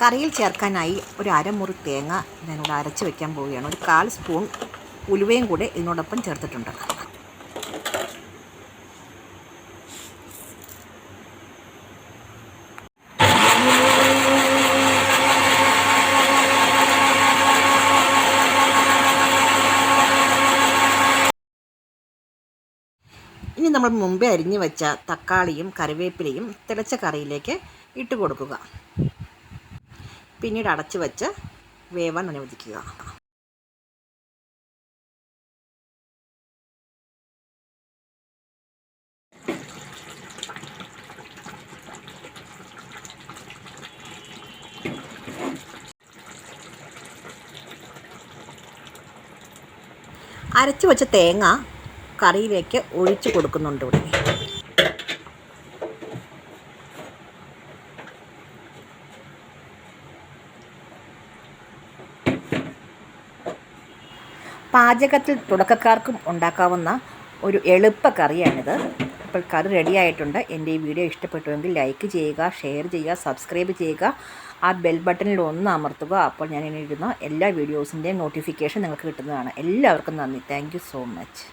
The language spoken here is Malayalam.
കറിയിൽ ചേർക്കാനായി ഒരു അരമുറി തേങ്ങ ഞാനിവിടെ അരച്ച് വയ്ക്കാൻ പോവുകയാണ്. ഒരു 1/4 സ്പൂൺ ഉലുവയും കൂടെ ഇതിനോടൊപ്പം ചേർത്തിട്ടുണ്ട്. ഇനി നമ്മൾ മുമ്പേ അരിഞ്ഞു വെച്ച തക്കാളിയും കറിവേപ്പിലയും തിളച്ച കറിയിലേക്ക് ഇട്ട് കൊടുക്കുക. പിന്നീട് അടച്ചു വെച്ച് വേവാൻ അനുവദിക്കുക. അരച്ചു വെച്ച തേങ്ങ കറിയിലേക്ക് ഒഴിച്ചു കൊടുക്കുന്നുണ്ട് ഇവിടെ. പാചകത്തിൽ തുടക്കക്കാർക്കും ഉണ്ടാക്കാവുന്ന ഒരു എളുപ്പ കറിയാണിത്. അപ്പോൾ കറി റെഡിയായിട്ടുണ്ട്. എൻ്റെ ഈ വീഡിയോ ഇഷ്ടപ്പെട്ടുവെങ്കിൽ ലൈക്ക് ചെയ്യുക, ഷെയർ ചെയ്യുക, സബ്സ്ക്രൈബ് ചെയ്യുക. ആ ബെൽ ബട്ടണിൽ ഒന്ന് അമർത്തുക. അപ്പോൾ ഞാൻ ഇടുന്ന എല്ലാ വീഡിയോസിൻ്റെയും നോട്ടിഫിക്കേഷൻ നിങ്ങൾക്ക് കിട്ടുന്നതാണ്. എല്ലാവർക്കും നന്ദി. Thank you so much.